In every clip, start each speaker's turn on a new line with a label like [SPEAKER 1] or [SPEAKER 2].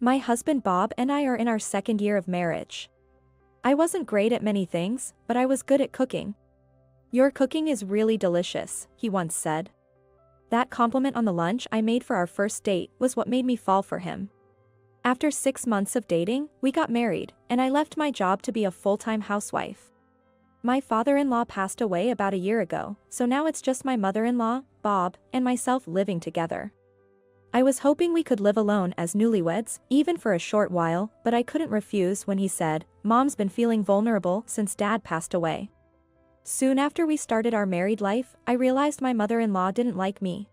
[SPEAKER 1] My husband Bob and I are in our second year of marriage. I wasn't great at many things, but I was good at cooking. Your cooking is really delicious, he once said. That compliment on the lunch I made for our first date was what made me fall for him. After 6 months of dating, we got married, and I left my job to be a full-time housewife. My father-in-law passed away about a year ago, so now it's just my mother-in-law, Bob, and myself living together. I was hoping we could live alone as newlyweds, even for a short while, but I couldn't refuse when he said, "Mom's been feeling vulnerable since Dad passed away." Soon after we started our married life, I realized my mother-in-law didn't like me.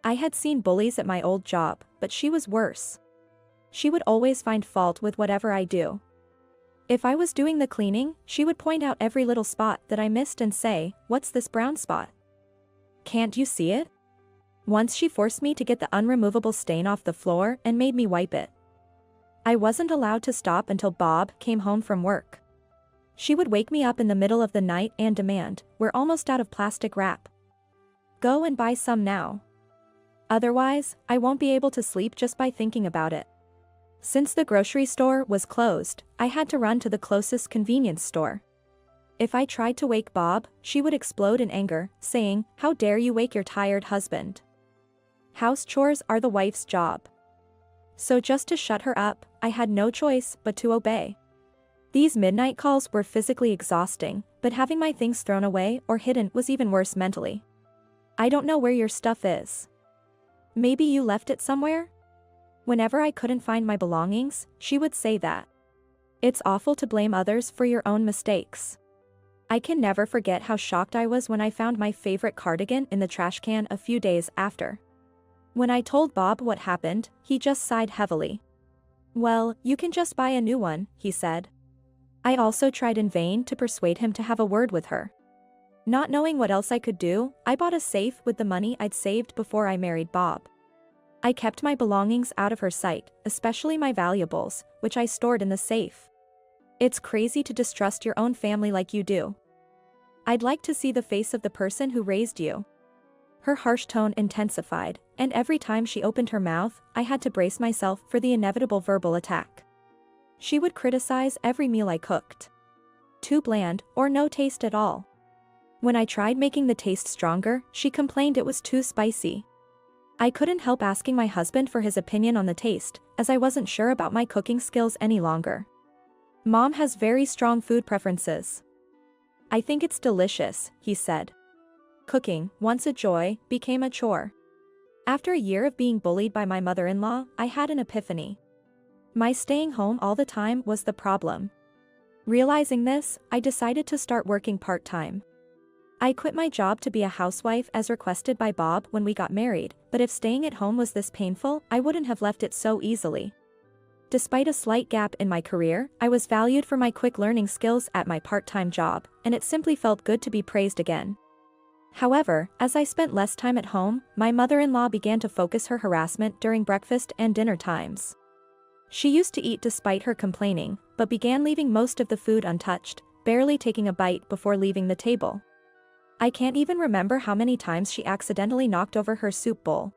[SPEAKER 1] I had seen bullies at my old job, but she was worse. She would always find fault with whatever I do. If I was doing the cleaning, she would point out every little spot that I missed and say, "What's this brown spot? Can't you see it?" Once she forced me to get the unremovable stain off the floor and made me wipe it. I wasn't allowed to stop until Bob came home from work. She would wake me up in the middle of the night and demand, "We're almost out of plastic wrap. Go and buy some now. Otherwise, I won't be able to sleep just by thinking about it." Since the grocery store was closed, I had to run to the closest convenience store. If I tried to wake Bob, she would explode in anger, saying, "How dare you wake your tired husband? House chores are the wife's job." So just to shut her up, I had no choice but to obey. These midnight calls were physically exhausting, but having my things thrown away or hidden was even worse mentally. "I don't know where your stuff is. Maybe you left it somewhere?" Whenever I couldn't find my belongings, she would say that. It's awful to blame others for your own mistakes. I can never forget how shocked I was when I found my favorite cardigan in the trash can a few days after. When I told Bob what happened, he just sighed heavily. "Well, you can just buy a new one," he said. I also tried in vain to persuade him to have a word with her. Not knowing what else I could do, I bought a safe with the money I'd saved before I married Bob. I kept my belongings out of her sight, especially my valuables, which I stored in the safe. It's crazy to distrust your own family like you do. I'd like to see the face of the person who raised you. Her harsh tone intensified, and every time she opened her mouth, I had to brace myself for the inevitable verbal attack. She would criticize every meal I cooked. Too bland, or no taste at all. When I tried making the taste stronger, she complained it was too spicy. I couldn't help asking my husband for his opinion on the taste, as I wasn't sure about my cooking skills any longer. "Mom has very strong food preferences. I think it's delicious," he said. Cooking, once a joy, became a chore. After a year of being bullied by my mother-in-law, I had an epiphany. My staying home all the time was the problem. Realizing this, I decided to start working part-time. I quit my job to be a housewife as requested by Bob when we got married, but if staying at home was this painful, I wouldn't have left it so easily. Despite a slight gap in my career, I was valued for my quick learning skills at my part-time job, and it simply felt good to be praised again. However, as I spent less time at home, my mother-in-law began to focus her harassment during breakfast and dinner times. She used to eat despite her complaining, but began leaving most of the food untouched, barely taking a bite before leaving the table. I can't even remember how many times she accidentally knocked over her soup bowl.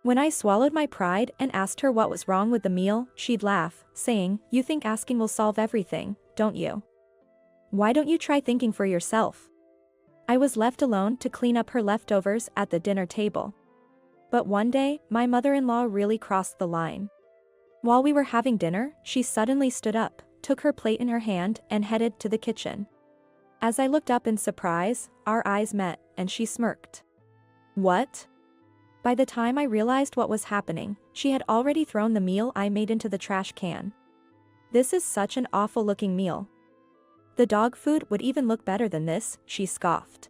[SPEAKER 1] When I swallowed my pride and asked her what was wrong with the meal, she'd laugh, saying, "You think asking will solve everything, don't you? Why don't you try thinking for yourself?" I was left alone to clean up her leftovers at the dinner table. But one day, my mother-in-law really crossed the line. While we were having dinner, she suddenly stood up, took her plate in her hand, and headed to the kitchen. As I looked up in surprise, our eyes met, and she smirked. "What?" By the time I realized what was happening, she had already thrown the meal I made into the trash can. "This is such an awful-looking meal. The dog food would even look better than this," she scoffed.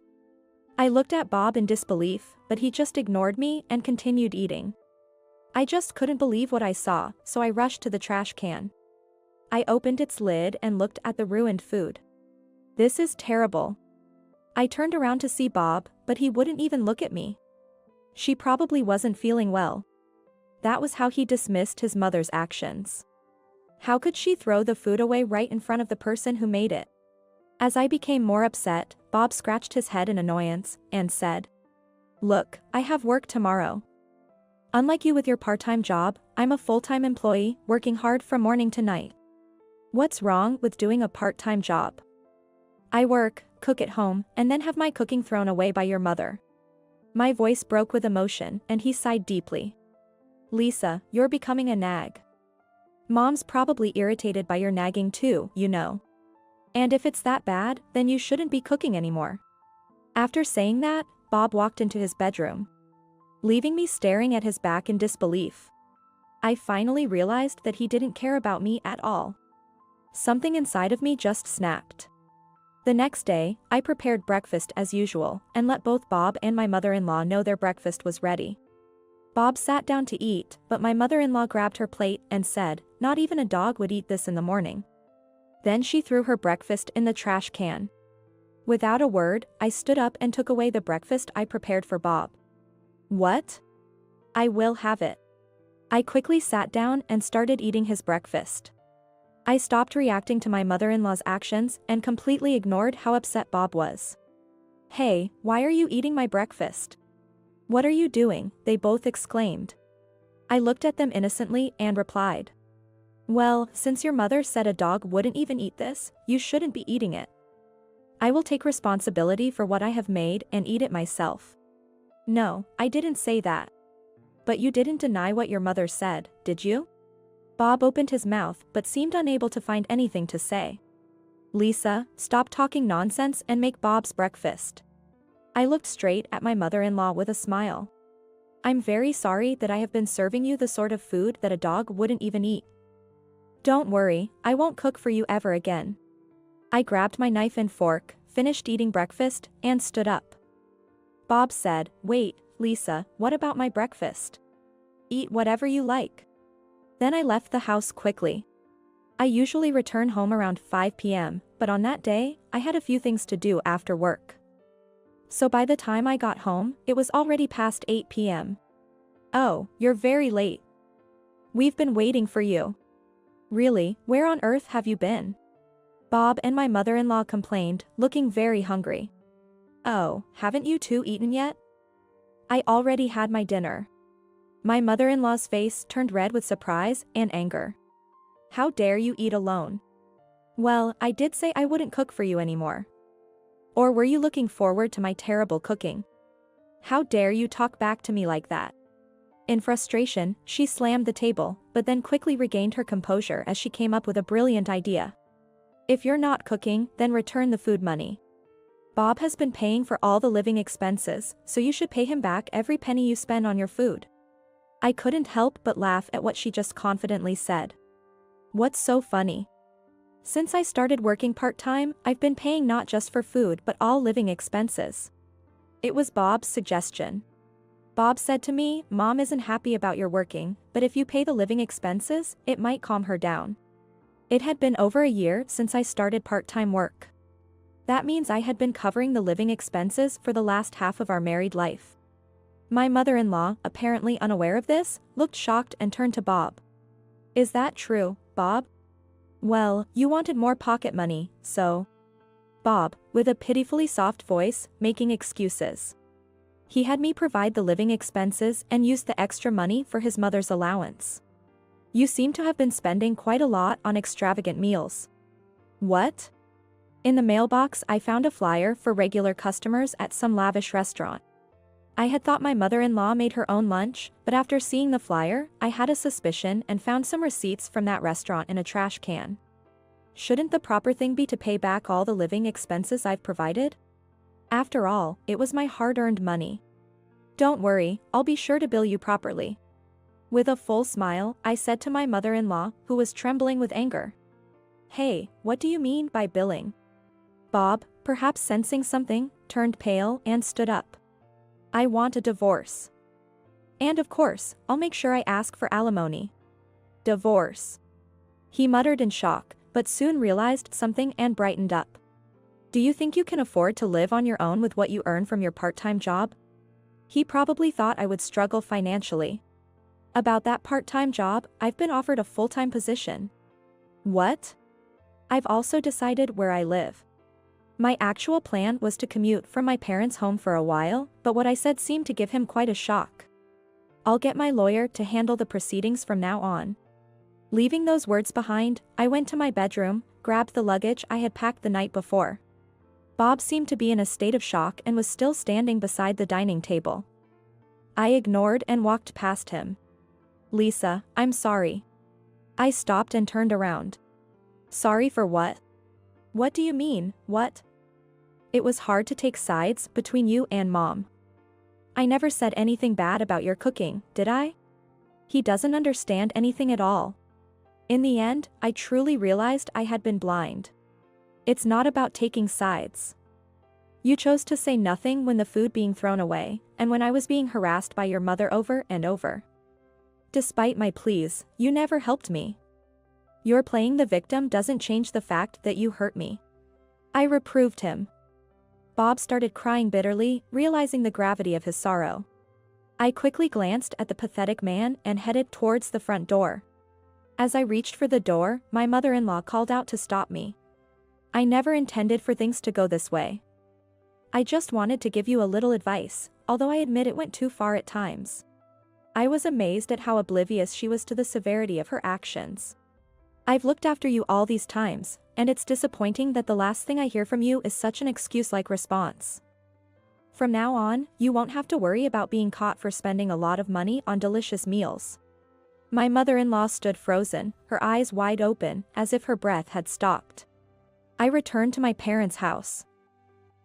[SPEAKER 1] I looked at Bob in disbelief, but he just ignored me and continued eating. I just couldn't believe what I saw, so I rushed to the trash can. I opened its lid and looked at the ruined food. "This is terrible." I turned around to see Bob, but he wouldn't even look at me. She probably wasn't feeling well. That was how he dismissed his mother's actions. How could she throw the food away right in front of the person who made it? As I became more upset, Bob scratched his head in annoyance and said, "Look, I have work tomorrow. Unlike you with your part-time job, I'm a full-time employee, working hard from morning to night. What's wrong with doing a part-time job? I work, cook at home, and then have my cooking thrown away by your mother. My voice broke with emotion, and he sighed deeply. Lisa, you're becoming a nag. Mom's probably irritated by your nagging too, you know. And if it's that bad, then you shouldn't be cooking anymore. After saying that, Bob walked into his bedroom, leaving me staring at his back in disbelief. I finally realized that he didn't care about me at all. Something inside of me just snapped. The next day, I prepared breakfast as usual, and let both Bob and my mother-in-law know their breakfast was ready. Bob sat down to eat, but my mother-in-law grabbed her plate and said, "Not even a dog would eat this in the morning." Then she threw her breakfast in the trash can. Without a word, I stood up and took away the breakfast I prepared for Bob. What? I will have it. I quickly sat down and started eating his breakfast. I stopped reacting to my mother-in-law's actions and completely ignored how upset Bob was. Hey, why are you eating my breakfast? What are you doing? They both exclaimed. I looked at them innocently and replied. Well, since your mother said a dog wouldn't even eat this, you shouldn't be eating it. I will take responsibility for what I have made and eat it myself. No, I didn't say that. But you didn't deny what your mother said, did you? Bob opened his mouth but seemed unable to find anything to say. Lisa, stop talking nonsense and make Bob's breakfast. I looked straight at my mother-in-law with a smile. I'm very sorry that I have been serving you the sort of food that a dog wouldn't even eat. Don't worry, I won't cook for you ever again. I grabbed my knife and fork, finished eating breakfast, and stood up. Bob said, Wait, Lisa, what about my breakfast? Eat whatever you like. Then I left the house quickly. I usually return home around 5 p.m., but on that day, I had a few things to do after work. So by the time I got home, it was already past 8 p.m. Oh, you're very late. We've been waiting for you. Really, where on earth have you been? Bob and my mother-in-law complained, looking very hungry. Oh, haven't you two eaten yet? I already had my dinner. My mother-in-law's face turned red with surprise and anger. How dare you eat alone? Well, I did say I wouldn't cook for you anymore. Or were you looking forward to my terrible cooking? How dare you talk back to me like that? In frustration, she slammed the table, but then quickly regained her composure as she came up with a brilliant idea. If you're not cooking, then return the food money. Bob has been paying for all the living expenses, so you should pay him back every penny you spend on your food. I couldn't help but laugh at what she just confidently said. What's so funny? Since I started working part-time, I've been paying not just for food but all living expenses. It was Bob's suggestion. Bob said to me, Mom isn't happy about your working, but if you pay the living expenses, it might calm her down. It had been over a year since I started part-time work. That means I had been covering the living expenses for the last half of our married life. My mother-in-law, apparently unaware of this, looked shocked and turned to Bob. Is that true, Bob? Well, you wanted more pocket money, so... Bob, with a pitifully soft voice, making excuses. He had me provide the living expenses and use the extra money for his mother's allowance. You seem to have been spending quite a lot on extravagant meals. What? In the mailbox I found a flyer for regular customers at some lavish restaurant. I had thought my mother-in-law made her own lunch, but after seeing the flyer, I had a suspicion and found some receipts from that restaurant in a trash can. Shouldn't the proper thing be to pay back all the living expenses I've provided? After all, it was my hard-earned money. Don't worry, I'll be sure to bill you properly. With a full smile, I said to my mother-in-law, who was trembling with anger. Hey, what do you mean by billing? Bob, perhaps sensing something, turned pale and stood up. I want a divorce. And of course, I'll make sure I ask for alimony. Divorce. He muttered in shock, but soon realized something and brightened up. Do you think you can afford to live on your own with what you earn from your part-time job? He probably thought I would struggle financially. About that part-time job, I've been offered a full-time position. What? I've also decided where I live. My actual plan was to commute from my parents' home for a while, but what I said seemed to give him quite a shock. I'll get my lawyer to handle the proceedings from now on." Leaving those words behind, I went to my bedroom, grabbed the luggage I had packed the night before. Bob seemed to be in a state of shock and was still standing beside the dining table. I ignored and walked past him. "Lisa, I'm sorry." I stopped and turned around. "Sorry for what?" "What do you mean, what?" "It was hard to take sides between you and Mom." "I never said anything bad about your cooking, did I?" He doesn't understand anything at all. In the end, I truly realized I had been blind. It's not about taking sides. You chose to say nothing when the food being thrown away, and when I was being harassed by your mother over and over. Despite my pleas, you never helped me. Your playing the victim doesn't change the fact that you hurt me. I reproved him. Bob started crying bitterly, realizing the gravity of his sorrow. I quickly glanced at the pathetic man and headed towards the front door. As I reached for the door, my mother-in-law called out to stop me. "I never intended for things to go this way. I just wanted to give you a little advice, although I admit it went too far at times." I was amazed at how oblivious she was to the severity of her actions. "I've looked after you all these times, and it's disappointing that the last thing I hear from you is such an excuse-like response. From now on, you won't have to worry about being caught for spending a lot of money on delicious meals." My mother-in-law stood frozen, her eyes wide open, as if her breath had stopped. I returned to my parents' house.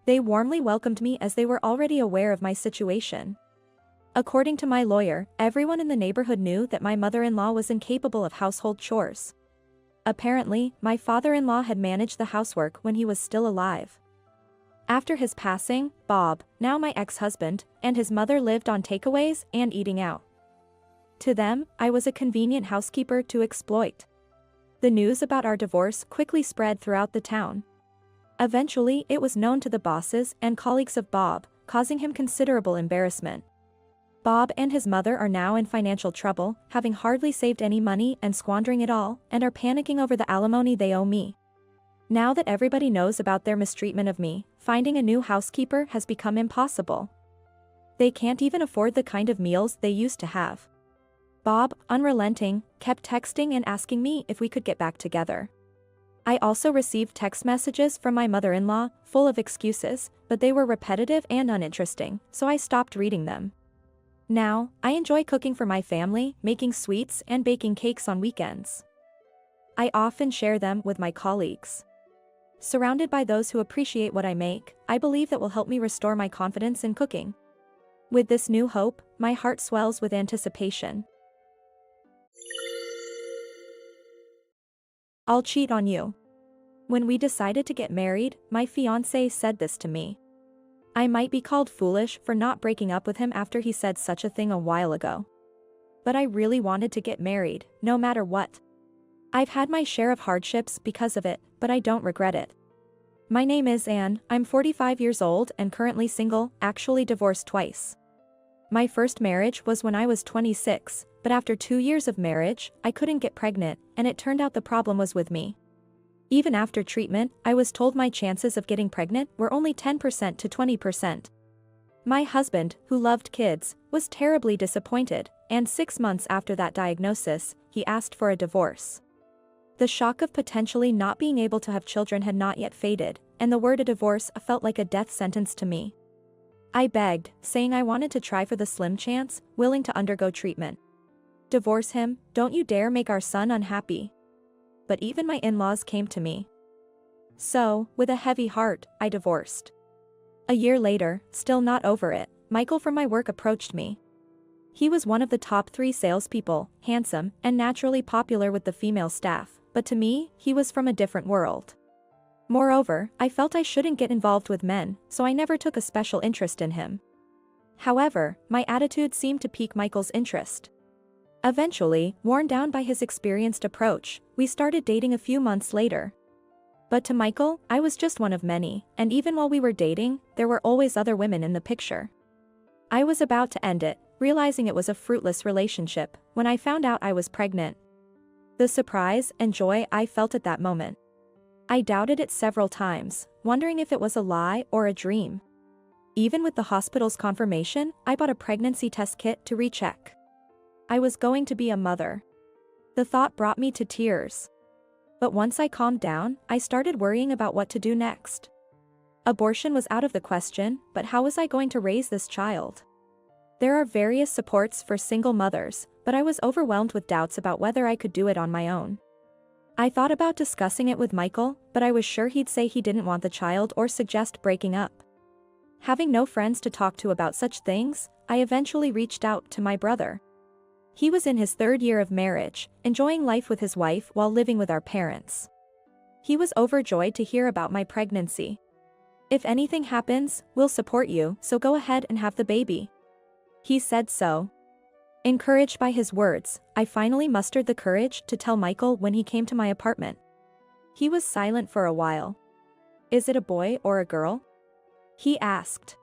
[SPEAKER 1] They warmly welcomed me as they were already aware of my situation. According to my lawyer, everyone in the neighborhood knew that my mother-in-law was incapable of household chores. Apparently, my father-in-law had managed the housework when he was still alive. After his passing, Bob, now my ex-husband, and his mother lived on takeaways and eating out. To them, I was a convenient housekeeper to exploit. The news about our divorce quickly spread throughout the town. Eventually, it was known to the bosses and colleagues of Bob, causing him considerable embarrassment. Bob and his mother are now in financial trouble, having hardly saved any money and squandering it all, and are panicking over the alimony they owe me. Now that everybody knows about their mistreatment of me, finding a new housekeeper has become impossible. They can't even afford the kind of meals they used to have. Bob, unrelenting, kept texting and asking me if we could get back together. I also received text messages from my mother-in-law, full of excuses, but they were repetitive and uninteresting, so I stopped reading them. Now, I enjoy cooking for my family, making sweets and baking cakes on weekends. I often share them with my colleagues. Surrounded by those who appreciate what I make, I believe that will help me restore my confidence in cooking. With this new hope, my heart swells with anticipation. I'll cheat on you. When we decided to get married, my fiancé said this to me. I might be called foolish for not breaking up with him after he said such a thing a while ago. But I really wanted to get married, no matter what. I've had my share of hardships because of it, but I don't regret it. My name is Anne, I'm 45 years old and currently single, actually divorced twice. My first marriage was when I was 26, but after 2 years of marriage, I couldn't get pregnant, and it turned out the problem was with me. Even after treatment, I was told my chances of getting pregnant were only 10% to 20%. My husband, who loved kids, was terribly disappointed, and 6 months after that diagnosis, he asked for a divorce. The shock of potentially not being able to have children had not yet faded, and the word a divorce felt like a death sentence to me. I begged, saying I wanted to try for the slim chance, willing to undergo treatment. Divorce him, don't you dare make our son unhappy. But even my in-laws came to me. So, with a heavy heart, I divorced. A year later, still not over it, Michael from my work approached me. He was one of the top 3 salespeople, handsome, and naturally popular with the female staff, but to me, he was from a different world. Moreover, I felt I shouldn't get involved with men, so I never took a special interest in him. However, my attitude seemed to pique Michael's interest. Eventually, worn down by his experienced approach, we started dating a few months later. But to Michael, I was just one of many, and even while we were dating, there were always other women in the picture. I was about to end it, realizing it was a fruitless relationship, when I found out I was pregnant. The surprise and joy I felt at that moment. I doubted it several times, wondering if it was a lie or a dream. Even with the hospital's confirmation, I bought a pregnancy test kit to recheck. I was going to be a mother. The thought brought me to tears. But once I calmed down, I started worrying about what to do next. Abortion was out of the question, but how was I going to raise this child? There are various supports for single mothers, but I was overwhelmed with doubts about whether I could do it on my own. I thought about discussing it with Michael, but I was sure he'd say he didn't want the child or suggest breaking up. Having no friends to talk to about such things, I eventually reached out to my brother. He was in his 3rd year of marriage, enjoying life with his wife while living with our parents. He was overjoyed to hear about my pregnancy. "If anything happens, we'll support you, so go ahead and have the baby." He said so. Encouraged by his words, I finally mustered the courage to tell Michael when he came to my apartment. He was silent for a while. "Is it a boy or a girl?" he asked.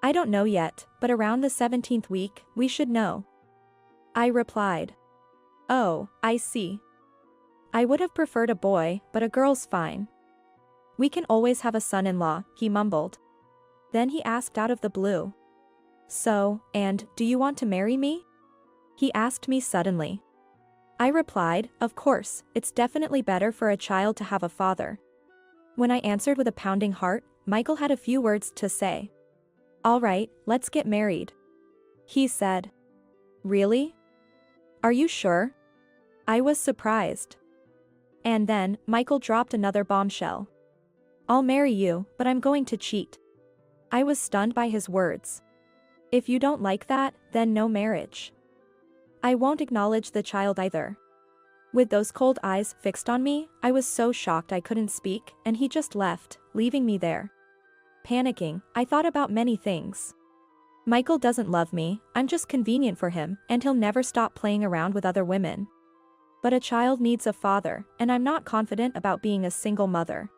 [SPEAKER 1] "I don't know yet, but around the 17th week, we should know," I replied. "Oh, I see. I would have preferred a boy, but a girl's fine. We can always have a son-in-law," he mumbled. Then he asked out of the blue. "So, and, do you want to marry me?" he asked me suddenly. I replied, "Of course, it's definitely better for a child to have a father." When I answered with a pounding heart, Michael had a few words to say. "All right, let's get married," he said. "Really? Are you sure?" I was surprised. And then, Michael dropped another bombshell. "I'll marry you, but I'm going to cheat." I was stunned by his words. "If you don't like that, then no marriage. I won't acknowledge the child either." With those cold eyes fixed on me, I was so shocked I couldn't speak, and he just left, leaving me there. Panicking, I thought about many things. Michael doesn't love me, I'm just convenient for him, and he'll never stop playing around with other women. But a child needs a father, and I'm not confident about being a single mother.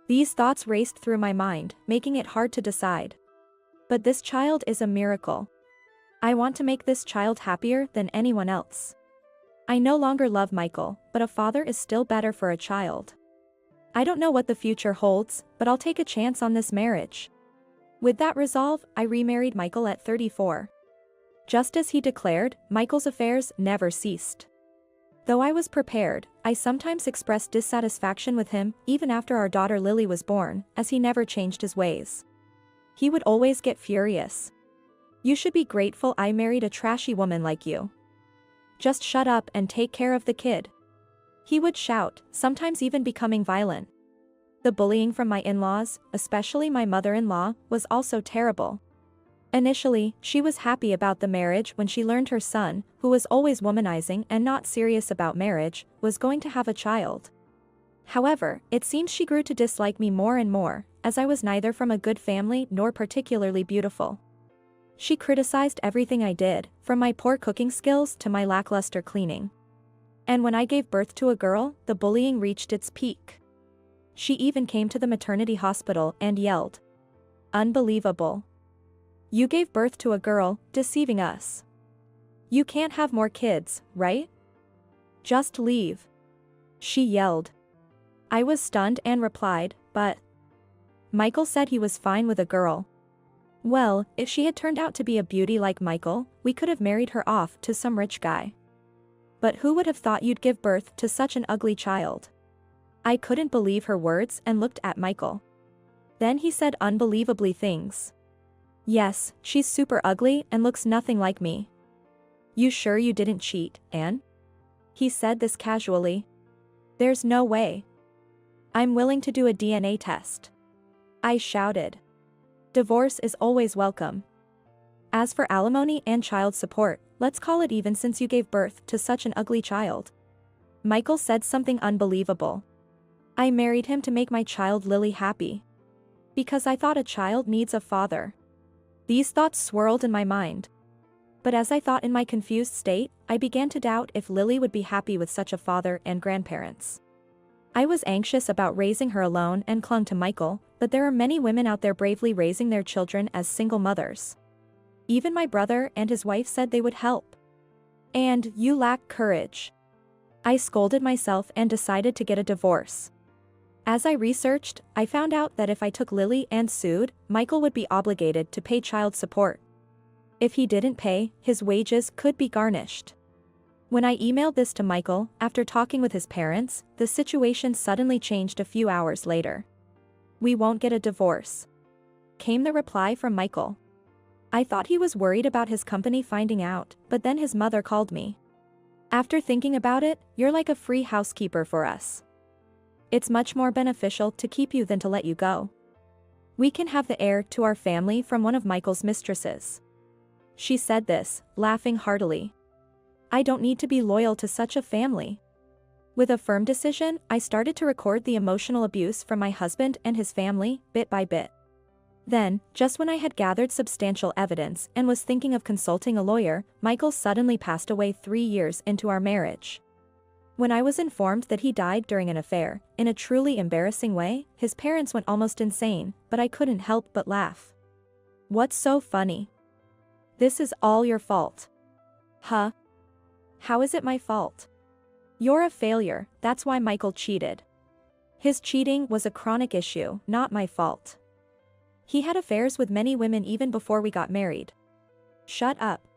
[SPEAKER 1] These thoughts raced through my mind, making it hard to decide. But this child is a miracle. I want to make this child happier than anyone else. I no longer love Michael, but a father is still better for a child. I don't know what the future holds, but I'll take a chance on this marriage. With that resolve, I remarried Michael at 34. Just as he declared, Michael's affairs never ceased. Though I was prepared, I sometimes expressed dissatisfaction with him, even after our daughter Lily was born, as he never changed his ways. He would always get furious. "You should be grateful I married a trashy woman like you. Just shut up and take care of the kid," he would shout, sometimes even becoming violent. The bullying from my in-laws, especially my mother-in-law, was also terrible. Initially, she was happy about the marriage when she learned her son, who was always womanizing and not serious about marriage, was going to have a child. However, it seems she grew to dislike me more and more, as I was neither from a good family nor particularly beautiful. She criticized everything I did, from my poor cooking skills to my lackluster cleaning. And when I gave birth to a girl, the bullying reached its peak. She even came to the maternity hospital and yelled, "Unbelievable. You gave birth to a girl, deceiving us. You can't have more kids, right? Just leave," she yelled. I was stunned and replied, "But Michael said he was fine with a girl." Well, if she had turned out to be a beauty like Michael, we could have married her off to some rich guy. But who would have thought you'd give birth to such an ugly child? I couldn't believe her words and looked at Michael. Then he said unbelievably things. "Yes, she's super ugly and looks nothing like me." "You sure you didn't cheat, Anne?" He said this casually. "There's no way. I'm willing to do a DNA test," I shouted. Divorce is always welcome. As for alimony and child support, let's call it even since you gave birth to such an ugly child. Michael said something unbelievable. I married him to make my child Lily happy. Because I thought a child needs a father. These thoughts swirled in my mind. But as I thought in my confused state, I began to doubt if Lily would be happy with such a father and grandparents. I was anxious about raising her alone and clung to Michael, but there are many women out there bravely raising their children as single mothers. Even my brother and his wife said they would help. "And you lack courage." I scolded myself and decided to get a divorce. As I researched, I found out that if I took Lily and sued, Michael would be obligated to pay child support. If he didn't pay, his wages could be garnished. When I emailed this to Michael, after talking with his parents, the situation suddenly changed a few hours later. "We won't get a divorce," came the reply from Michael. I thought he was worried about his company finding out, but then his mother called me. "After thinking about it, you're like a free housekeeper for us. It's much more beneficial to keep you than to let you go. We can have the heir to our family from one of Michael's mistresses." She said this, laughing heartily. I don't need to be loyal to such a family. With a firm decision, I started to record the emotional abuse from my husband and his family, bit by bit. Then, just when I had gathered substantial evidence and was thinking of consulting a lawyer, Michael suddenly passed away 3 years into our marriage. When I was informed that he died during an affair, in a truly embarrassing way, his parents went almost insane, but I couldn't help but laugh. "What's so funny? This is all your fault." "Huh? How is it my fault?" "You're a failure, that's why Michael cheated. His cheating was a chronic issue, not my fault. He had affairs with many women even before we got married." "Shut up.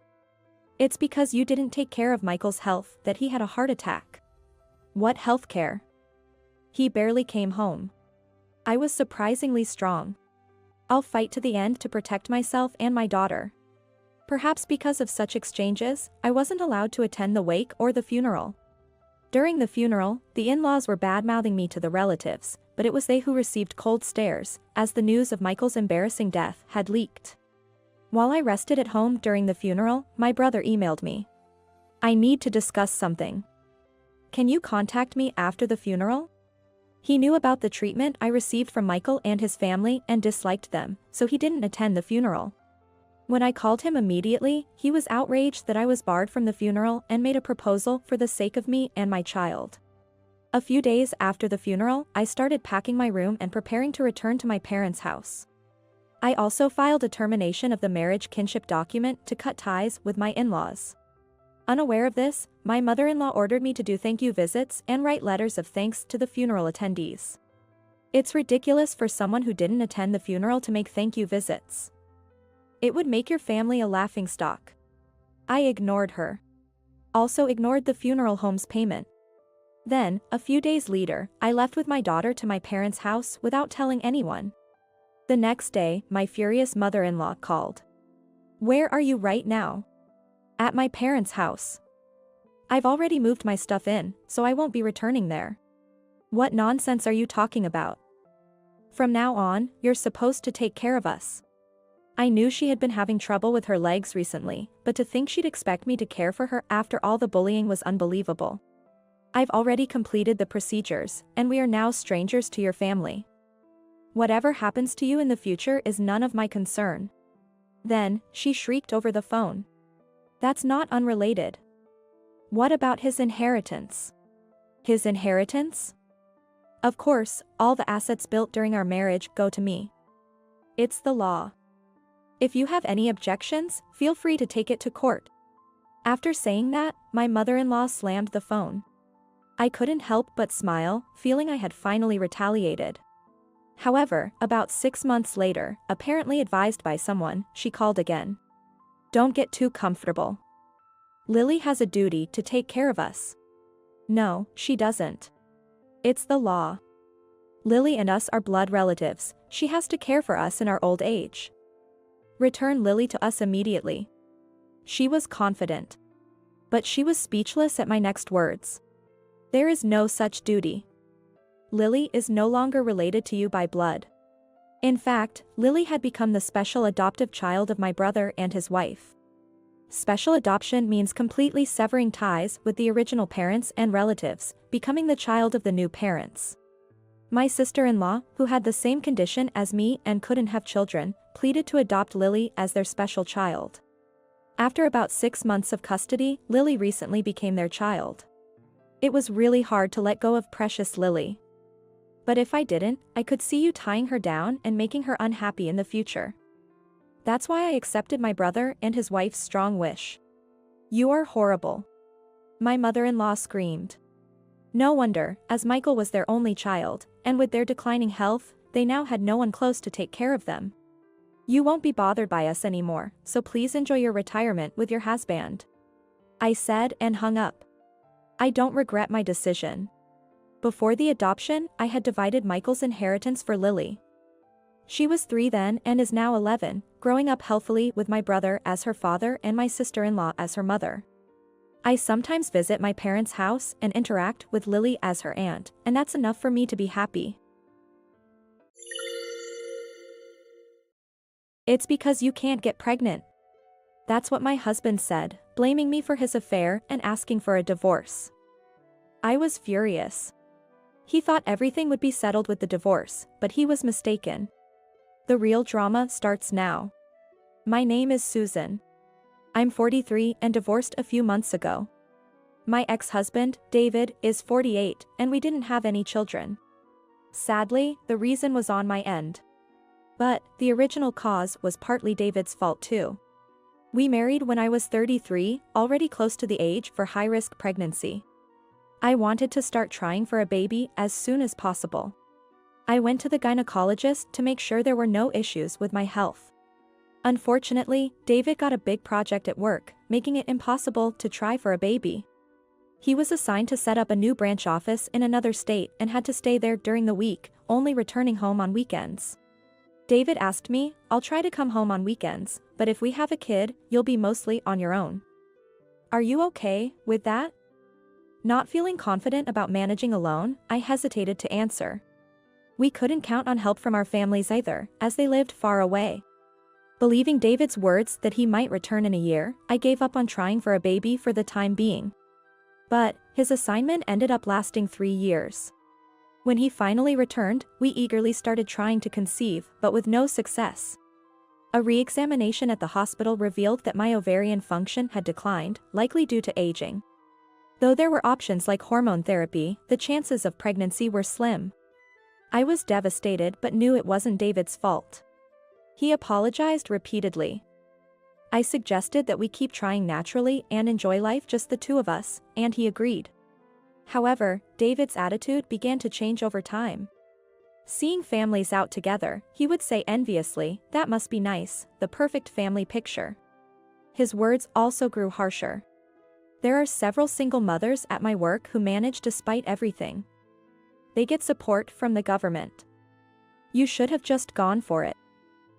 [SPEAKER 1] It's because you didn't take care of Michael's health that he had a heart attack." "What health care? He barely came home." I was surprisingly strong. "I'll fight to the end to protect myself and my daughter." Perhaps because of such exchanges, I wasn't allowed to attend the wake or the funeral. During the funeral, the in-laws were bad-mouthing me to the relatives, but it was they who received cold stares, as the news of Michael's embarrassing death had leaked. While I rested at home during the funeral, my brother emailed me. "I need to discuss something. Can you contact me after the funeral?" He knew about the treatment I received from Michael and his family and disliked them, so he didn't attend the funeral. When I called him immediately, he was outraged that I was barred from the funeral and made a proposal for the sake of me and my child. A few days after the funeral, I started packing my room and preparing to return to my parents' house. I also filed a termination of the marriage kinship document to cut ties with my in-laws. Unaware of this, my mother-in-law ordered me to do thank you visits and write letters of thanks to the funeral attendees. It's ridiculous for someone who didn't attend the funeral to make thank you visits. It would make your family a laughingstock. I ignored her. Also ignored the funeral home's payment. Then, a few days later, I left with my daughter to my parents' house without telling anyone. The next day, my furious mother-in-law called. "Where are you right now?" "At my parents' house." "I've already moved my stuff in, so I won't be returning there." "What nonsense are you talking about? From now on, you're supposed to take care of us." I knew she had been having trouble with her legs recently, but to think she'd expect me to care for her after all the bullying was unbelievable. "I've already completed the procedures, and we are now strangers to your family. Whatever happens to you in the future is none of my concern." Then, she shrieked over the phone. "That's not unrelated. What about his inheritance?" "His inheritance? Of course, all the assets built during our marriage go to me. It's the law. If you have any objections, feel free to take it to court." After saying that, my mother-in-law slammed the phone. I couldn't help but smile, feeling I had finally retaliated. However, about 6 months later, apparently advised by someone, she called again. "Don't get too comfortable. Lily has a duty to take care of us." "No, she doesn't. It's the law. Lily and us are blood relatives, she has to care for us in our old age. Return Lily to us immediately." She was confident. But she was speechless at my next words. "There is no such duty. Lily is no longer related to you by blood." In fact, Lily had become the special adoptive child of my brother and his wife. Special adoption means completely severing ties with the original parents and relatives, becoming the child of the new parents. My sister-in-law, who had the same condition as me and couldn't have children, pleaded to adopt Lily as their special child. After about 6 months of custody, Lily recently became their child. It was really hard to let go of precious Lily. But if I didn't, I could see you tying her down and making her unhappy in the future. That's why I accepted my brother and his wife's strong wish. "You are horrible." My mother-in-law screamed. No wonder, as Michael was their only child, and with their declining health, they now had no one close to take care of them. You won't be bothered by us anymore, so please enjoy your retirement with your husband. I said and hung up. I don't regret my decision. Before the adoption, I had divided Michael's inheritance for Lily. She was 3 then and is now 11, growing up healthily with my brother as her father and my sister-in-law as her mother. I sometimes visit my parents' house and interact with Lily as her aunt, and that's enough for me to be happy. It's because you can't get pregnant. That's what my husband said, blaming me for his affair and asking for a divorce. I was furious. He thought everything would be settled with the divorce, but he was mistaken. The real drama starts now. My name is Susan. I'm 43 and divorced a few months ago. My ex-husband, David, is 48, and we didn't have any children. Sadly, the reason was on my end. But the original cause was partly David's fault too. We married when I was 33, already close to the age for high-risk pregnancy. I wanted to start trying for a baby as soon as possible. I went to the gynecologist to make sure there were no issues with my health. Unfortunately, David got a big project at work, making it impossible to try for a baby. He was assigned to set up a new branch office in another state and had to stay there during the week, only returning home on weekends. David asked me, "I'll try to come home on weekends, but if we have a kid, you'll be mostly on your own. Are you okay with that?" Not feeling confident about managing alone, I hesitated to answer. We couldn't count on help from our families either, as they lived far away. Believing David's words that he might return in a year, I gave up on trying for a baby for the time being. But his assignment ended up lasting 3 years. When he finally returned, we eagerly started trying to conceive, but with no success. A re-examination at the hospital revealed that my ovarian function had declined, likely due to aging. Though there were options like hormone therapy, the chances of pregnancy were slim. I was devastated but knew it wasn't David's fault. He apologized repeatedly. I suggested that we keep trying naturally and enjoy life just the two of us, and he agreed. However, David's attitude began to change over time. Seeing families out together, he would say enviously, "That must be nice, the perfect family picture." His words also grew harsher. There are several single mothers at my work who manage despite everything. They get support from the government. "You should have just gone for it,"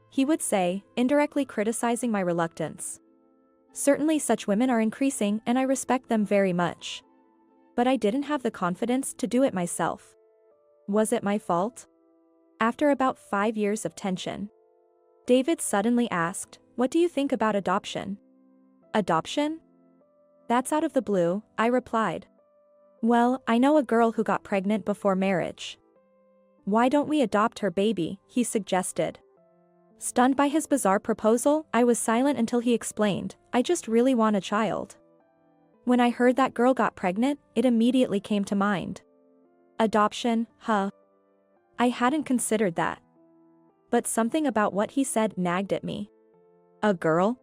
[SPEAKER 1] he would say, indirectly criticizing my reluctance. Certainly such women are increasing and I respect them very much. But I didn't have the confidence to do it myself. Was it my fault? After about 5 years of tension, David suddenly asked, "What do you think about adoption?" "Adoption? That's out of the blue," I replied. "Well, I know a girl who got pregnant before marriage. Why don't we adopt her baby?" he suggested. Stunned by his bizarre proposal, I was silent until he explained, "I just really want a child." When I heard that girl got pregnant, it immediately came to mind. Adoption, huh? I hadn't considered that. But something about what he said nagged at me. A girl?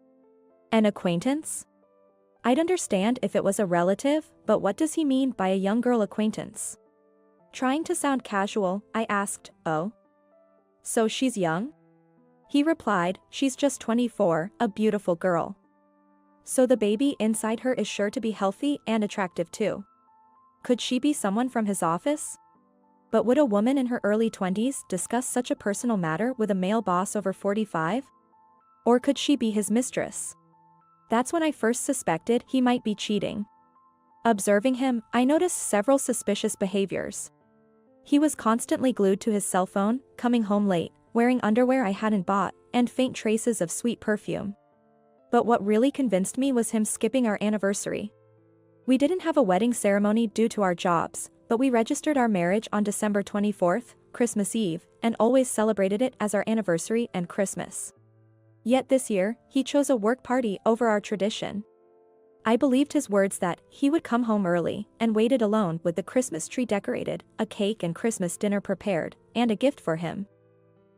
[SPEAKER 1] An acquaintance? I'd understand if it was a relative, but what does he mean by a young girl acquaintance? Trying to sound casual, I asked, "Oh? So she's young?" He replied, "She's just 24, a beautiful girl. So the baby inside her is sure to be healthy and attractive too. Could she be someone from his office?" But would a woman in her early 20s discuss such a personal matter with a male boss over 45? Or could she be his mistress? That's when I first suspected he might be cheating. Observing him, I noticed several suspicious behaviors. He was constantly glued to his cell phone, coming home late, wearing underwear I hadn't bought, and faint traces of sweet perfume. But what really convinced me was him skipping our anniversary. We didn't have a wedding ceremony due to our jobs, but we registered our marriage on December 24th, Christmas Eve, and always celebrated it as our anniversary and Christmas. Yet this year, he chose a work party over our tradition. I believed his words that he would come home early and waited alone with the Christmas tree decorated, a cake and Christmas dinner prepared, and a gift for him.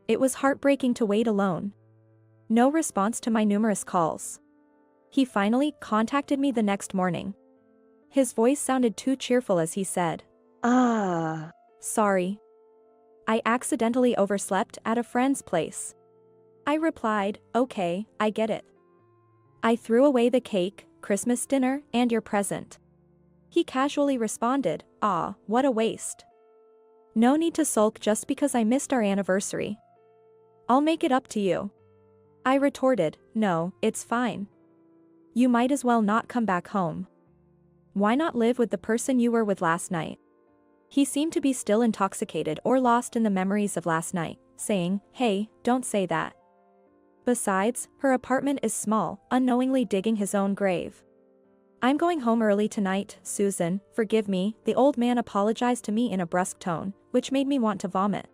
[SPEAKER 1] It was heartbreaking to wait alone. No response to my numerous calls. He finally contacted me the next morning. His voice sounded too cheerful as he said, Sorry. I accidentally overslept at a friend's place. I replied, okay, I get it. I threw away the cake, Christmas dinner, and your present. He casually responded, "Ah, what a waste. No need to sulk just because I missed our anniversary. I'll make it up to you." I retorted, "No, it's fine. You might as well not come back home. Why not live with the person you were with last night?" He seemed to be still intoxicated or lost in the memories of last night, saying, "Hey, don't say that. Besides, her apartment is small," unknowingly digging his own grave. "I'm going home early tonight, Susan, forgive me," the old man apologized to me in a brusque tone, which made me want to vomit.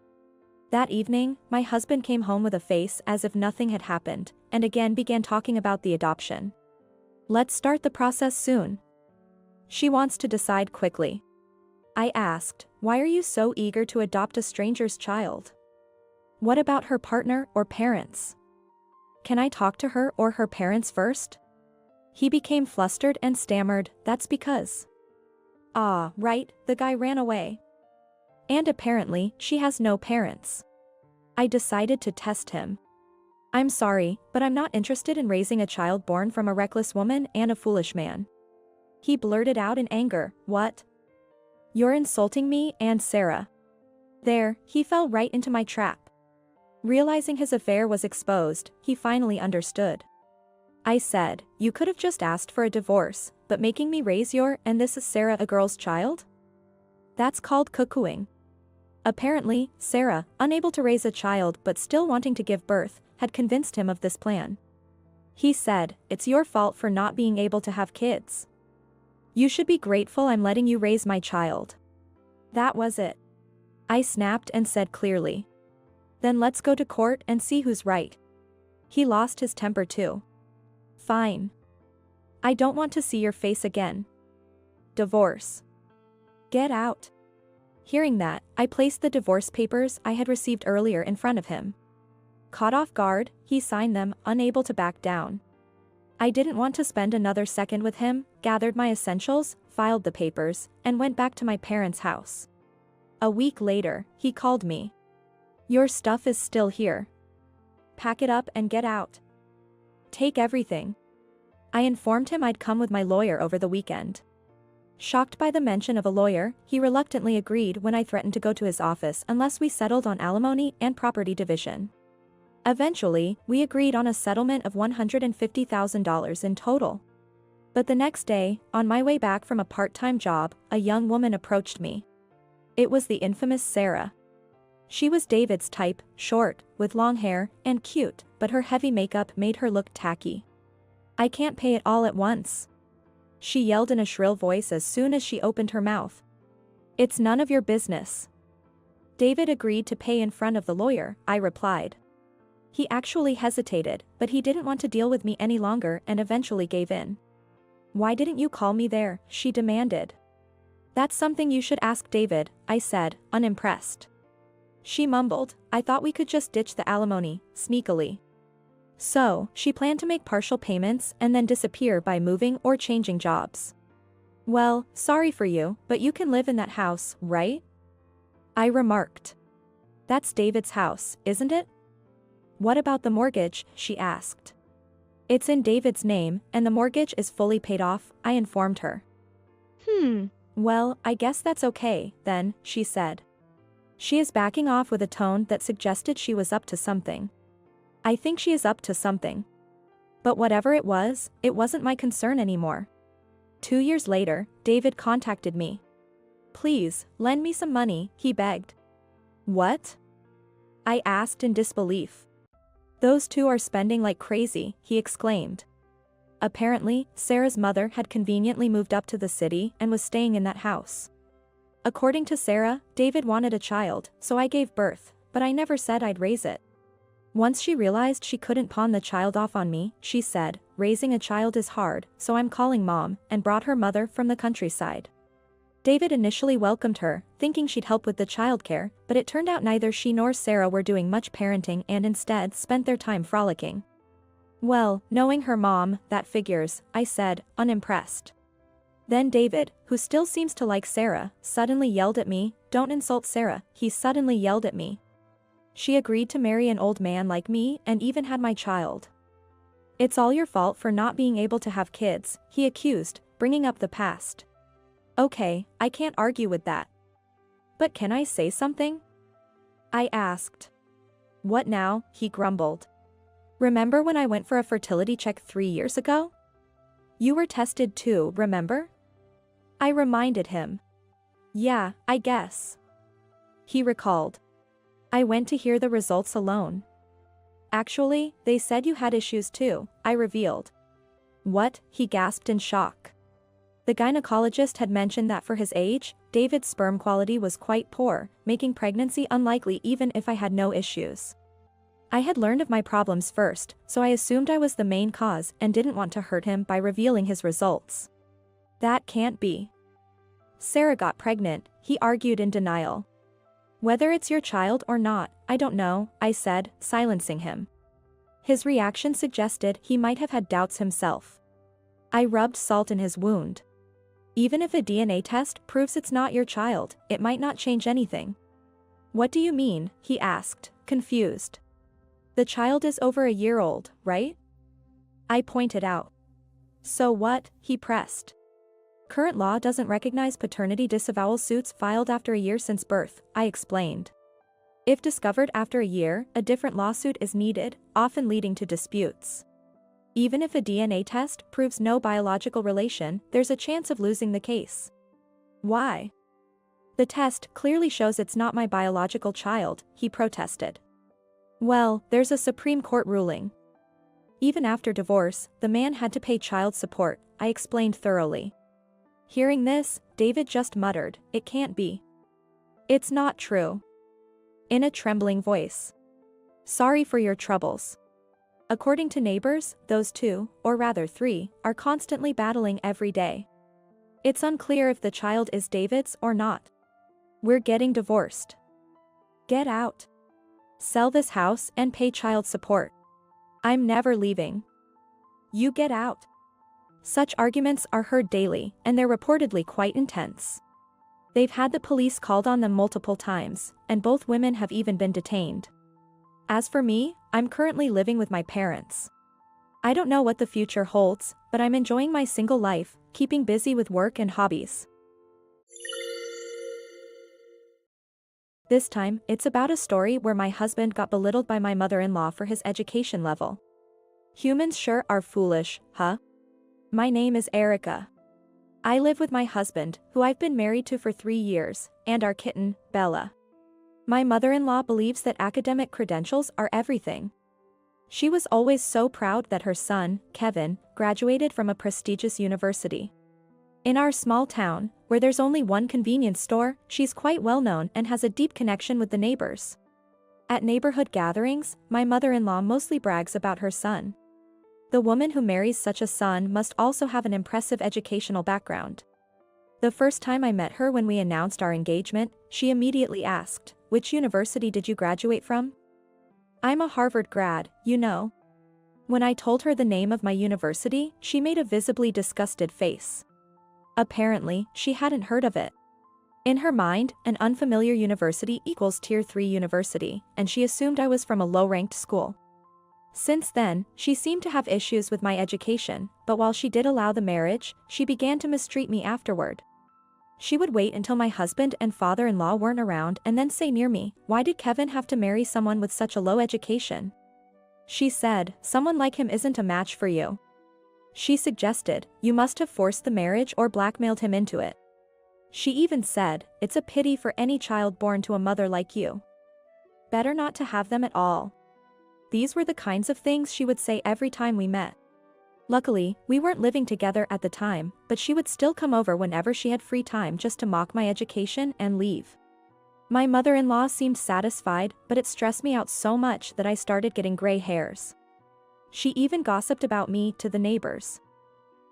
[SPEAKER 1] That evening, my husband came home with a face as if nothing had happened, and again began talking about the adoption. "Let's start the process soon. She wants to decide quickly." I asked, "Why are you so eager to adopt a stranger's child? What about her partner or parents? Can I talk to her or her parents first?" He became flustered and stammered, "That's because. Ah, right, the guy ran away. And apparently, she has no parents." I decided to test him. "I'm sorry, but I'm not interested in raising a child born from a reckless woman and a foolish man." He blurted out in anger, "What? You're insulting me and Sarah." There, he fell right into my trap. Realizing his affair was exposed, he finally understood. I said, "You could have just asked for a divorce, but making me raise your and this is Sarah a girl's child? That's called cuckooing." Apparently, Sarah, unable to raise a child but still wanting to give birth, had convinced him of this plan. He said, "It's your fault for not being able to have kids. You should be grateful I'm letting you raise my child." That was it. I snapped and said clearly, "Then let's go to court and see who's right." He lost his temper too. "Fine. I don't want to see your face again. Divorce. Get out." Hearing that, I placed the divorce papers I had received earlier in front of him. Caught off guard, he signed them, unable to back down. I didn't want to spend another second with him, gathered my essentials, filed the papers, and went back to my parents' house. A week later, he called me. "Your stuff is still here. Pack it up and get out. Take everything." I informed him I'd come with my lawyer over the weekend. Shocked by the mention of a lawyer, he reluctantly agreed when I threatened to go to his office unless we settled on alimony and property division. Eventually, we agreed on a settlement of $150,000 in total. But the next day, on my way back from a part-time job, a young woman approached me. It was the infamous Sarah. She was David's type, short, with long hair, and cute, but her heavy makeup made her look tacky. "I can't pay it all at once," she yelled in a shrill voice as soon as she opened her mouth. "It's none of your business." David agreed to pay in front of the lawyer, I replied. He actually hesitated, but he didn't want to deal with me any longer and eventually gave in. "Why didn't you call me there?" she demanded. "That's something you should ask David," I said, unimpressed. She mumbled, "I thought we could just ditch the alimony," sneakily. So, she planned to make partial payments and then disappear by moving or changing jobs. "Well, sorry for you, but you can live in that house, right?" I remarked. "That's David's house, isn't it?" "What about the mortgage?" she asked. "It's in David's name, and the mortgage is fully paid off," I informed her. Well, I guess that's okay, then," she said. She is backing off with a tone that suggested she was up to something. I think she is up to something. But whatever it wasn't my concern anymore. 2 years later, David contacted me. "Please, lend me some money," he begged. "What?" I asked in disbelief. "Those two are spending like crazy," he exclaimed. Apparently, Sarah's mother had conveniently moved up to the city and was staying in that house. According to Sarah, David wanted a child, so I gave birth, but I never said I'd raise it. Once she realized she couldn't pawn the child off on me, she said, "Raising a child is hard, so I'm calling Mom," and brought her mother from the countryside. David initially welcomed her, thinking she'd help with the childcare, but it turned out neither she nor Sarah were doing much parenting and instead spent their time frolicking. "Well, knowing her mom, that figures," I said, unimpressed. Then David, who still seems to like Sarah, suddenly yelled at me. "Don't insult Sarah," he suddenly yelled at me. She agreed to marry an old man like me and even had my child. It's all your fault for not being able to have kids, he accused, bringing up the past. Okay, I can't argue with that. But can I say something? I asked. What now? He grumbled. Remember when I went for a fertility check 3 years ago? You were tested too, remember? I reminded him. Yeah, I guess. He recalled. I went to hear the results alone. Actually, they said you had issues too, I revealed. What? He gasped in shock. The gynecologist had mentioned that for his age, David's sperm quality was quite poor, making pregnancy unlikely even if I had no issues. I had learned of my problems first, so I assumed I was the main cause and didn't want to hurt him by revealing his results. That can't be. Sarah got pregnant, he argued in denial. Whether it's your child or not, I don't know, I said, silencing him. His reaction suggested he might have had doubts himself. I rubbed salt in his wound. Even if a DNA test proves it's not your child, it might not change anything. What do you mean? He asked, confused. The child is over a year old, right? I pointed out. So what? He pressed. Current law doesn't recognize paternity disavowal suits filed after a year since birth, I explained. If discovered after a year, a different lawsuit is needed, often leading to disputes. Even if a DNA test proves no biological relation, there's a chance of losing the case. Why? The test clearly shows it's not my biological child, he protested. Well, there's a Supreme Court ruling. Even after divorce, the man had to pay child support, I explained thoroughly. Hearing this, David just muttered, it can't be. It's not true. In a trembling voice. Sorry for your troubles. According to neighbors, those two, or rather 3, are constantly battling every day. It's unclear if the child is David's or not. We're getting divorced. Get out. Sell this house and pay child support. I'm never leaving. You get out. Such arguments are heard daily, and they're reportedly quite intense. They've had the police called on them multiple times, and both women have even been detained. As for me, I'm currently living with my parents. I don't know what the future holds, but I'm enjoying my single life, keeping busy with work and hobbies. This time, it's about a story where my husband got belittled by my mother-in-law for his education level. Humans sure are foolish, huh? My name is Erica. I live with my husband, who I've been married to for 3 years, and our kitten, Bella. My mother-in-law believes that academic credentials are everything. She was always so proud that her son, Kevin, graduated from a prestigious university. In our small town, where there's only one convenience store, she's quite well known and has a deep connection with the neighbors. At neighborhood gatherings, my mother-in-law mostly brags about her son. The woman who marries such a son must also have an impressive educational background. The first time I met her when we announced our engagement, she immediately asked, "Which university did you graduate from?" "I'm a Harvard grad, you know." When I told her the name of my university, she made a visibly disgusted face. Apparently, she hadn't heard of it. In her mind, an unfamiliar university equals Tier 3 university, and she assumed I was from a low-ranked school. Since then, she seemed to have issues with my education, but while she did allow the marriage, she began to mistreat me afterward. She would wait until my husband and father-in-law weren't around and then say near me, "Why did Kevin have to marry someone with such a low education?" She said, "Someone like him isn't a match for you." She suggested, "You must have forced the marriage or blackmailed him into it." She even said, "It's a pity for any child born to a mother like you. Better not to have them at all." These were the kinds of things she would say every time we met. Luckily, we weren't living together at the time, but she would still come over whenever she had free time just to mock my education and leave. My mother-in-law seemed satisfied, but it stressed me out so much that I started getting gray hairs. She even gossiped about me to the neighbors.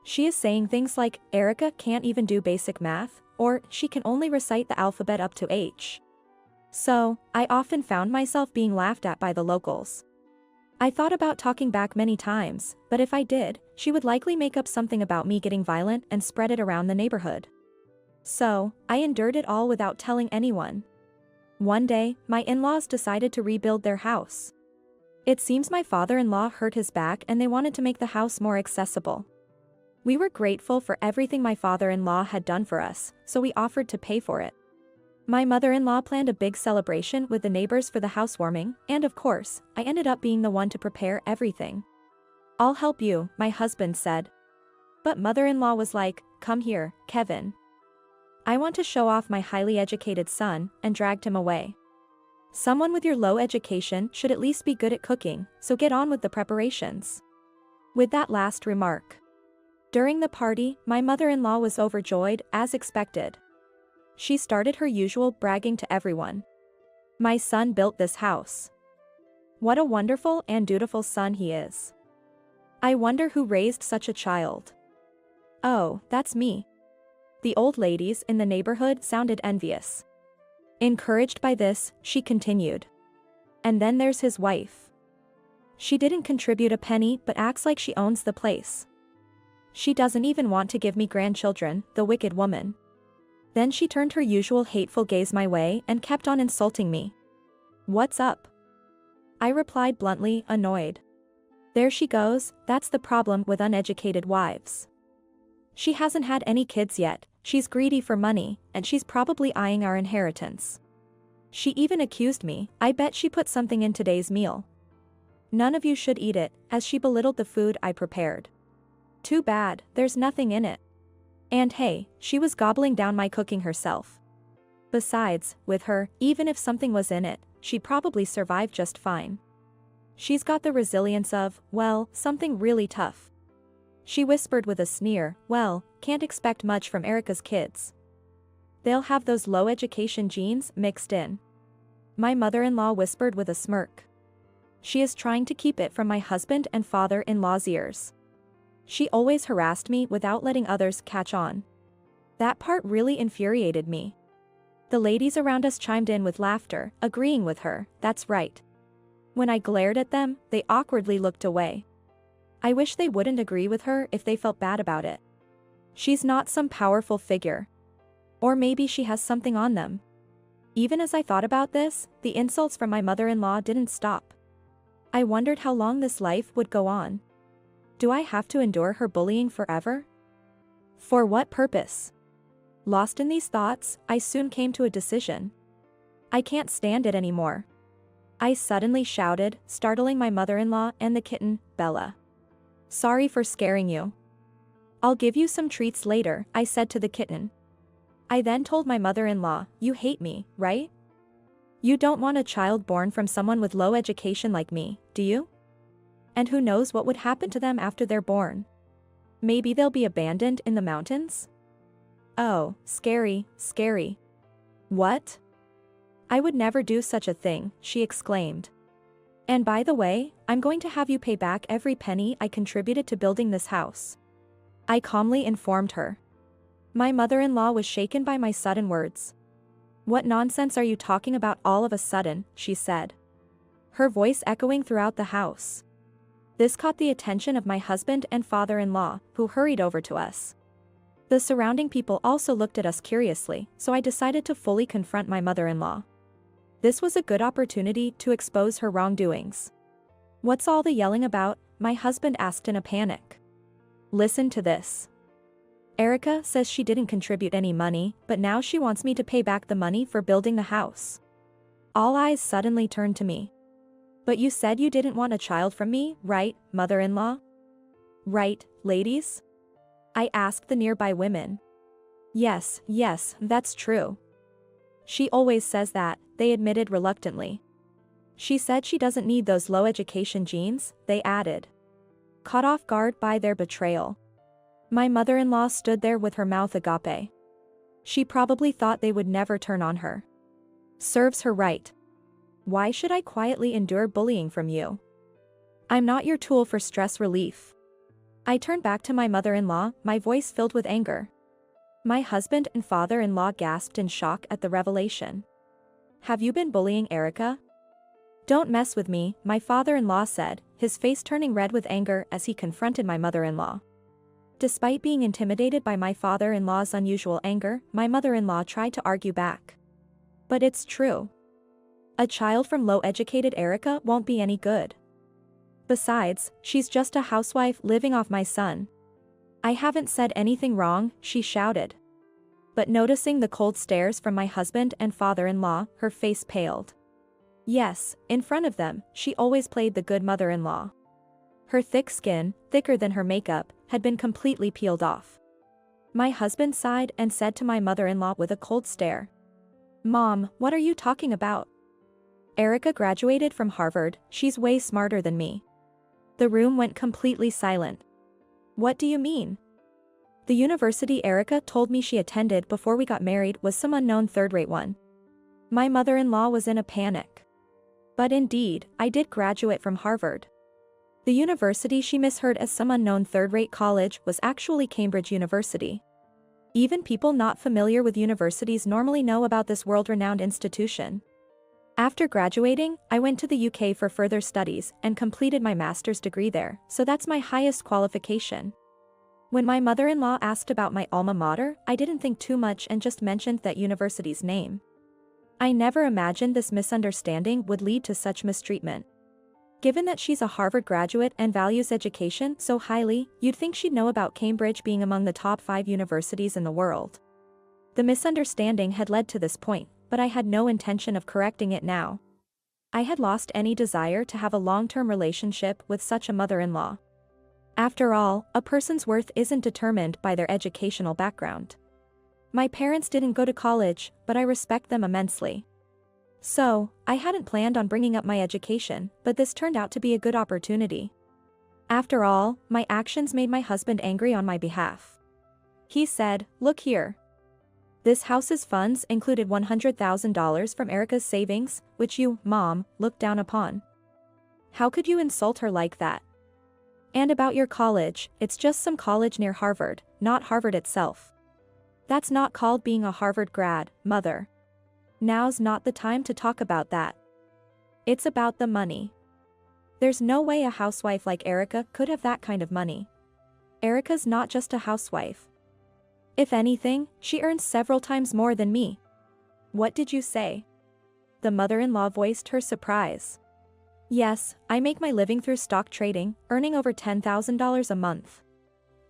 [SPEAKER 1] She is saying things like, "Erica can't even do basic math," or "She can only recite the alphabet up to H." So, I often found myself being laughed at by the locals. I thought about talking back many times, but if I did, she would likely make up something about me getting violent and spread it around the neighborhood. So, I endured it all without telling anyone. One day, my in-laws decided to rebuild their house. It seems my father-in-law hurt his back and they wanted to make the house more accessible. We were grateful for everything my father-in-law had done for us, so we offered to pay for it. My mother-in-law planned a big celebration with the neighbors for the housewarming, and of course, I ended up being the one to prepare everything. "I'll help you," my husband said. But mother-in-law was like, "Come here, Kevin. I want to show off my highly educated son," and dragged him away. "Someone with your low education should at least be good at cooking, so get on with the preparations." With that last remark. During the party, my mother-in-law was overjoyed, as expected. She started her usual bragging to everyone. "My son built this house. What a wonderful and dutiful son he is. I wonder who raised such a child. Oh, that's me." The old ladies in the neighborhood sounded envious. Encouraged by this, she continued. "And then there's his wife. She didn't contribute a penny but acts like she owns the place. She doesn't even want to give me grandchildren, the wicked woman." Then she turned her usual hateful gaze my way and kept on insulting me. "What's up?" I replied bluntly, annoyed. "There she goes, that's the problem with uneducated wives. She hasn't had any kids yet, she's greedy for money, and she's probably eyeing our inheritance. She even accused me, I bet she put something in today's meal. None of you should eat it," as she belittled the food I prepared. "Too bad, there's nothing in it." And hey, she was gobbling down my cooking herself. Besides, with her, even if something was in it, she'd probably survive just fine. She's got the resilience of, well, something really tough. She whispered with a sneer, "Well, can't expect much from Erica's kids. They'll have those low education genes mixed in." My mother-in-law whispered with a smirk. "She is trying to keep it from my husband and father-in-law's ears. She always harassed me without letting others catch on." That part really infuriated me. The ladies around us chimed in with laughter, agreeing with her, "That's right." When I glared at them, they awkwardly looked away. I wish they wouldn't agree with her if they felt bad about it. She's not some powerful figure. Or maybe she has something on them. Even as I thought about this, the insults from my mother-in-law didn't stop. I wondered how long this life would go on. Do I have to endure her bullying forever? For what purpose? Lost in these thoughts, I soon came to a decision. I can't stand it anymore. I suddenly shouted, startling my mother-in-law and the kitten, Bella. "Sorry for scaring you. I'll give you some treats later," I said to the kitten. I then told my mother-in-law, "You hate me, right? You don't want a child born from someone with low education like me, do you? And who knows what would happen to them after they're born? Maybe they'll be abandoned in the mountains? Oh, scary, scary." "What? I would never do such a thing," she exclaimed. "And by the way, I'm going to have you pay back every penny I contributed to building this house," I calmly informed her. My mother-in-law was shaken by my sudden words. "What nonsense are you talking about all of a sudden?" she said, her voice echoing throughout the house. This caught the attention of my husband and father-in-law, who hurried over to us. The surrounding people also looked at us curiously, so I decided to fully confront my mother-in-law. This was a good opportunity to expose her wrongdoings. "What's all the yelling about?" my husband asked in a panic. "Listen to this. Erica says she didn't contribute any money, but now she wants me to pay back the money for building the house." All eyes suddenly turned to me. "But you said you didn't want a child from me, right, mother-in-law?" "Right, ladies?" I asked the nearby women. Yes, that's true. She always says that," they admitted reluctantly. "She said she doesn't need those low education genes," they added. Caught off guard by their betrayal, my mother-in-law stood there with her mouth agape. She probably thought they would never turn on her. Serves her right. Why should I quietly endure bullying from you? I'm not your tool for stress relief. I turned back to my mother-in-law, my voice filled with anger. My husband and father-in-law gasped in shock at the revelation. "Have you been bullying Erica?" "Don't mess with me," my father-in-law said, his face turning red with anger as he confronted my mother-in-law. Despite being intimidated by my father-in-law's unusual anger, my mother-in-law tried to argue back. "But it's true. A child from low-educated Erica won't be any good. Besides, she's just a housewife living off my son. I haven't said anything wrong, she shouted. But noticing the cold stares from my husband and father-in-law, her face paled. Yes, in front of them, she always played the good mother-in-law. Her thick skin, thicker than her makeup, had been completely peeled off. My husband sighed and said to my mother-in-law with a cold stare, "Mom, what are you talking about? Erica graduated from Harvard, she's way smarter than me." The room went completely silent. What do you mean? The university Erica told me she attended before we got married was some unknown third-rate one. My mother-in-law was in a panic. But indeed, I did graduate from Harvard. The university she misheard as some unknown third-rate college was actually Cambridge University. Even people not familiar with universities normally know about this world-renowned institution. After graduating, I went to the UK for further studies and completed my master's degree there, so that's my highest qualification. When my mother-in-law asked about my alma mater, I didn't think too much and just mentioned that university's name. I never imagined this misunderstanding would lead to such mistreatment. Given that she's a Harvard graduate and values education so highly, you'd think she'd know about Cambridge being among the top 5 universities in the world. The misunderstanding had led to this point, but I had no intention of correcting it now. I had lost any desire to have a long-term relationship with such a mother-in-law. After all, a person's worth isn't determined by their educational background. My parents didn't go to college, but I respect them immensely. So, I hadn't planned on bringing up my education, but this turned out to be a good opportunity. After all, my actions made my husband angry on my behalf. He said, "Look here. This house's funds included $100,000 from Erica's savings, which you, Mom, looked down upon. How could you insult her like that? And about your college, it's just some college near Harvard, not Harvard itself. That's not called being a Harvard grad, Mother. Now's not the time to talk about that. It's about the money. There's no way a housewife like Erica could have that kind of money. Erica's not just a housewife. If anything, she earns several times more than me." "What did you say?" The mother-in-law voiced her surprise. "Yes, I make my living through stock trading, earning over $10,000 a month."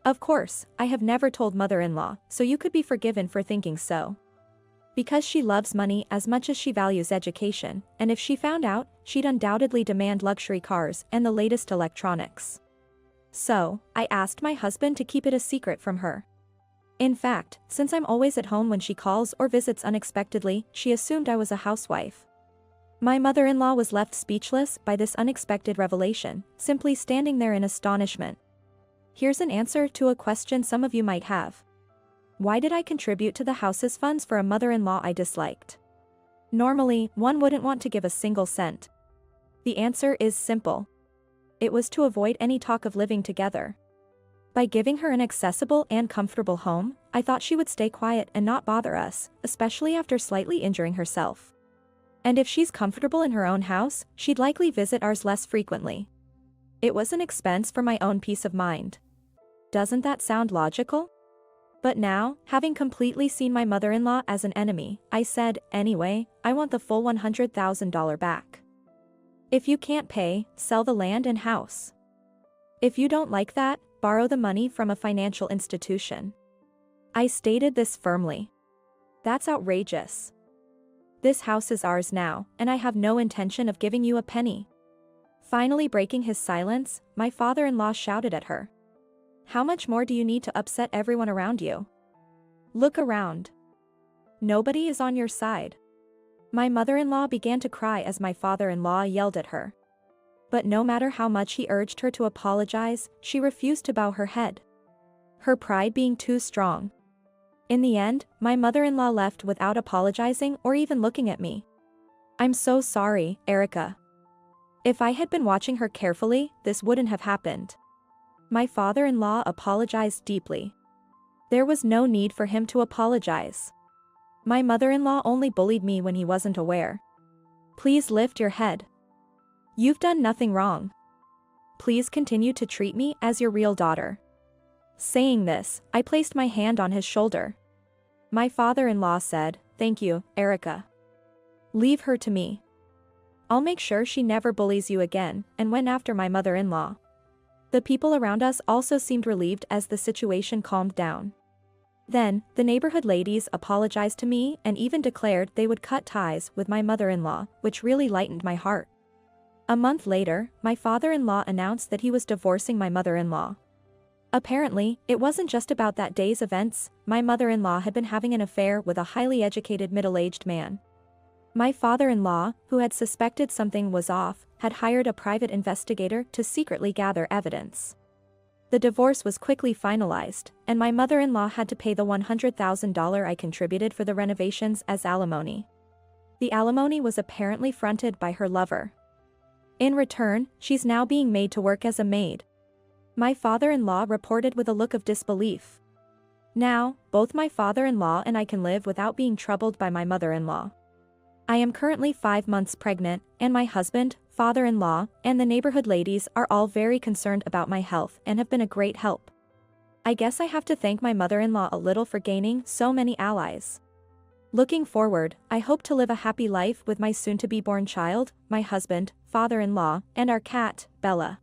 [SPEAKER 1] Of course, I have never told mother-in-law, so you could be forgiven for thinking so. Because she loves money as much as she values education, and if she found out, she'd undoubtedly demand luxury cars and the latest electronics. So, I asked my husband to keep it a secret from her. In fact, since I'm always at home when she calls or visits unexpectedly, she assumed I was a housewife. My mother-in-law was left speechless by this unexpected revelation, simply standing there in astonishment. Here's an answer to a question some of you might have. Why did I contribute to the house's funds for a mother-in-law I disliked? Normally, one wouldn't want to give a single cent. The answer is simple. It was to avoid any talk of living together. By giving her an accessible and comfortable home, I thought she would stay quiet and not bother us, especially after slightly injuring herself. And if she's comfortable in her own house, she'd likely visit ours less frequently. It was an expense for my own peace of mind. Doesn't that sound logical? But now, having completely seen my mother-in-law as an enemy, I said, "Anyway, I want the full $100,000 back. If you can't pay, sell the land and house. If you don't like that, borrow the money from a financial institution." I stated this firmly. "That's outrageous. This house is ours now, and I have no intention of giving you a penny." Finally breaking his silence, my father-in-law shouted at her. "How much more do you need to upset everyone around you? Look around. Nobody is on your side." My mother-in-law began to cry as my father-in-law yelled at her. But no matter how much he urged her to apologize, she refused to bow her head. Her pride being too strong. In the end, my mother-in-law left without apologizing or even looking at me. "I'm so sorry, Erica. If I had been watching her carefully, this wouldn't have happened." My father-in-law apologized deeply. There was no need for him to apologize. My mother-in-law only bullied me when he wasn't aware. "Please lift your head. You've done nothing wrong. Please continue to treat me as your real daughter." Saying this, I placed my hand on his shoulder. My father-in-law said, "Thank you, Erica. Leave her to me. I'll make sure she never bullies you again, and went after my mother-in-law. The people around us also seemed relieved as the situation calmed down. Then, the neighborhood ladies apologized to me and even declared they would cut ties with my mother-in-law, which really lightened my heart. A month later, my father-in-law announced that he was divorcing my mother-in-law. Apparently, it wasn't just about that day's events. My mother-in-law had been having an affair with a highly educated middle-aged man. My father-in-law, who had suspected something was off, had hired a private investigator to secretly gather evidence. The divorce was quickly finalized, and my mother-in-law had to pay the $100,000 I contributed for the renovations as alimony. The alimony was apparently fronted by her lover. In return, she's now being made to work as a maid. My father-in-law reported with a look of disbelief. Now, both my father-in-law and I can live without being troubled by my mother-in-law. I am currently 5 months pregnant, and my husband, father-in-law, and the neighborhood ladies are all very concerned about my health and have been a great help. I guess I have to thank my mother-in-law a little for gaining so many allies. Looking forward, I hope to live a happy life with my soon-to-be-born child, my husband, father-in-law, and our cat, Bella.